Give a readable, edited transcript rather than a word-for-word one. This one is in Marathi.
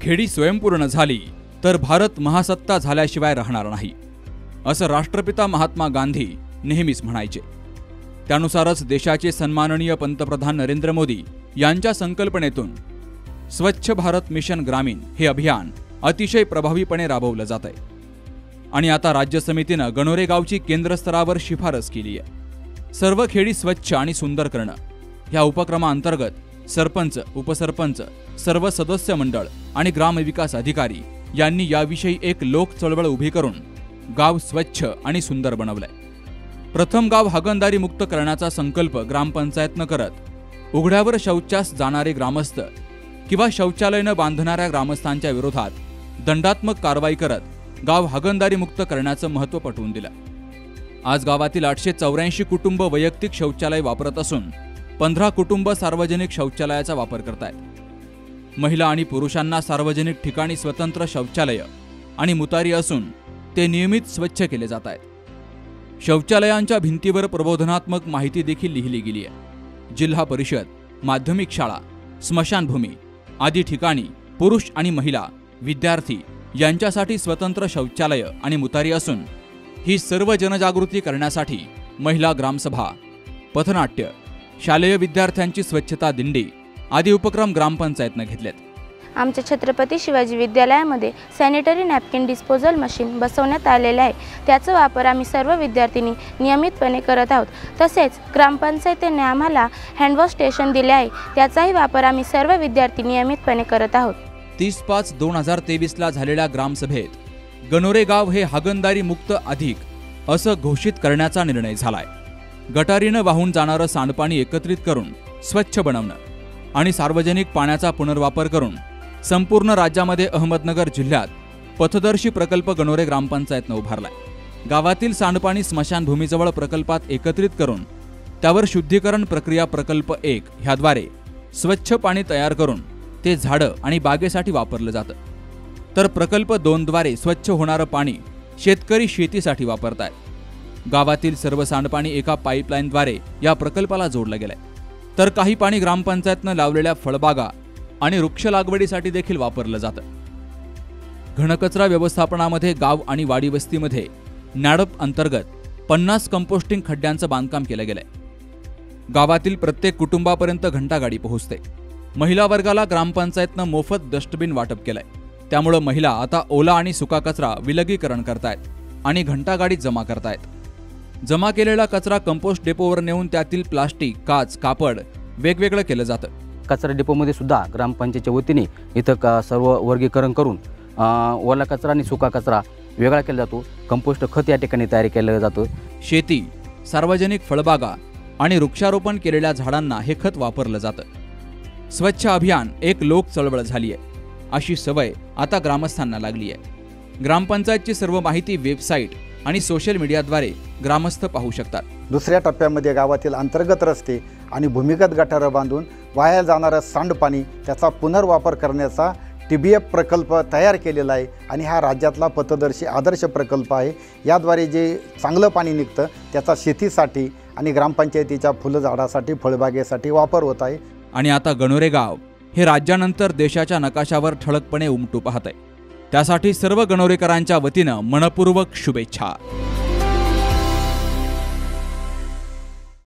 खेडी स्वयंपूर्ण झाली तर भारत महासत्ता झाल्याशिवाय राहणार नाही, असं राष्ट्रपिता महात्मा गांधी नेहमीच म्हणायचे। त्यानुसारच देशाचे सन्माननीय पंतप्रधान नरेंद्र मोदी यांच्या संकल्पनेतून स्वच्छ भारत मिशन ग्रामीण हे अभियान अतिशय प्रभावीपणे राबवलं जात आहे। आणि आता राज्य समितीनं गणोरे गावची केंद्र स्तरावर शिफारस केली आहे। सर्व खेडी स्वच्छ आणि सुंदर करणं या उपक्रमाअंतर्गत सरपंच, उपसरपंच, सर्व सदस्य मंडळ आणि ग्रामविकास अधिकारी यांनी याविषयी एक लोक चळवळ उभी करून गाव स्वच्छ आणि सुंदर बनवलंय। प्रथम गाव हागणदारी मुक्त करण्याचा संकल्प ग्रामपंचायतनं करत उघड्यावर शौचास जाणारे ग्रामस्थ किंवा शौचालय न बांधणाऱ्या ग्रामस्थांच्या विरोधात दंडात्मक कारवाई करत गाव हागणदारी मुक्त करण्याचं महत्त्व पटवून दिलं। आज गावातील 884 कुटुंब वैयक्तिक शौचालय वापरत असून 15 कुटुंब सार्वजनिक शौचालयाचा वापर करतायत। महिला आणि पुरुषांना सार्वजनिक ठिकाणी स्वतंत्र शौचालय आणि मुतारी असून ते नियमित स्वच्छ केले जात आहेत। शौचालयांच्या भिंतीवर प्रबोधनात्मक माहिती देखील लिहिली गेली आहे। जिल्हा परिषद, माध्यमिक शाळा, स्मशानभूमी आदी ठिकाणी पुरुष आणि महिला, विद्यार्थी यांच्यासाठी स्वतंत्र शौचालय आणि मुतारी असून ही सर्व जनजागृती करण्यासाठी महिला ग्रामसभा, पथनाट्य, शालेय विद्यार्थ्यांची स्वच्छता दिंडी आदी उपक्रम ग्रामपंचायतने घेतलेत। आमच्या छत्रपती शिवाजी विद्यालयामध्ये सॅनिटरी नॅपकिन डिस्पोजल मशीन बसवण्यात आलेले आहे। त्याचा वापर आम्ही सर्व विद्यार्थ्यांनी नियमितपणे करत आहोत। तसेच ग्रामपंचायतीने आम्हाला हँडवॉश स्टेशन दिले आहे, त्याचाही वापर आम्ही सर्व विद्यार्थी नियमितपणे करत आहोत। 30/5/2023 ला झालेल्या ग्रामसभेत गणोरे गाव हे हागणदारी मुक्त अधिक असं घोषित करण्याचा निर्णय झालाय। गटारीनं वाहून जाणारं सांडपाणी एकत्रित करून स्वच्छ बनवणं आणि सार्वजनिक पाण्याचा पुनर्वापर करून संपूर्ण राज्यामध्ये अहमदनगर जिल्ह्यात पथदर्शी प्रकल्प गणोरे ग्रामपंचायतनं उभारलाय। गावातील सांडपाणी स्मशानभूमीजवळ प्रकल्पात एकत्रित करून त्यावर शुद्धीकरण प्रक्रिया प्रकल्प 1 ह्याद्वारे स्वच्छ पाणी तयार करून ते झाडं आणि बागेसाठी वापरलं जातं। तर प्रकल्प 2 द्वारे स्वच्छ होणारं पाणी शेतकरी शेतीसाठी वापरतायत। गावातील सर्व सांडपाणी एका पाईपलाईनद्वारे या प्रकल्पाला जोडलं गेलंय। तर काही पाणी ग्रामपंचायतनं लावलेल्या फळबागा आणि वृक्ष लागवडीसाठी देखील वापरलं जातं। घनकचरा व्यवस्थापनामध्ये गाव आणि वाडी वस्तीमध्ये नॅडप अंतर्गत 50 कंपोस्टिंग खड्ड्यांचं बांधकाम केलं गेलंय। गावातील प्रत्येक कुटुंबापर्यंत घंटागाडी पोहोचते। महिला वर्गाला ग्रामपंचायतनं मोफत डस्टबिन वाटप केलंय। त्यामुळे महिला आता ओला आणि सुका कचरा विलगीकरण करतायत आणि घंटागाडीत जमा करतायत। जमा केलेला कचरा कंपोस्ट डेपोवर नेऊन त्यातील प्लास्टिक, काच, कापड वेगवेगळं केलं जातं। कचरा डेपोमध्ये सुद्धा ग्रामपंचायतीच्या वतीने इथं सर्व वर्गीकरण करून ओला कचरा आणि सुका कचरा वेगळा केला जातो। कंपोस्ट खत या ठिकाणी तयार केलं जातं। शेती, सार्वजनिक फळबागा आणि वृक्षारोपण केलेल्या झाडांना हे खत वापरलं जातं। स्वच्छ अभियान एक लोक चळवळ झाली आहे, अशी सवय आता ग्रामस्थांना लागली आहे। ग्रामपंचायतची सर्व माहिती वेबसाईट आणि सोशल मीडियाद्वारे ग्रामस्थ पाहू शकतात। दुसऱ्या टप्प्यामध्ये गावातील अंतर्गत रस्ते आणि भूमिगत गटारं बांधून वाया जाणारं सांडपाणी त्याचा पुनर्वापर करण्याचा TBF प्रकल्प तयार केलेला आहे आणि हा राज्यातला पथदर्शी आदर्श प्रकल्प आहे। याद्वारे जे चांगलं पाणी निघतं त्याचा शेतीसाठी आणि ग्रामपंचायतीच्या फुलझाडासाठी, फळबागेसाठी वापर होत आहे। आणि आता गणोरे गाव हे राज्यानंतर देशाच्या नकाशावर ठळकपणे उमटू पाहत आहे। त्यासाठी सर्व गणोरेकरांच्या वतीनं मनपूर्वक शुभेच्छा।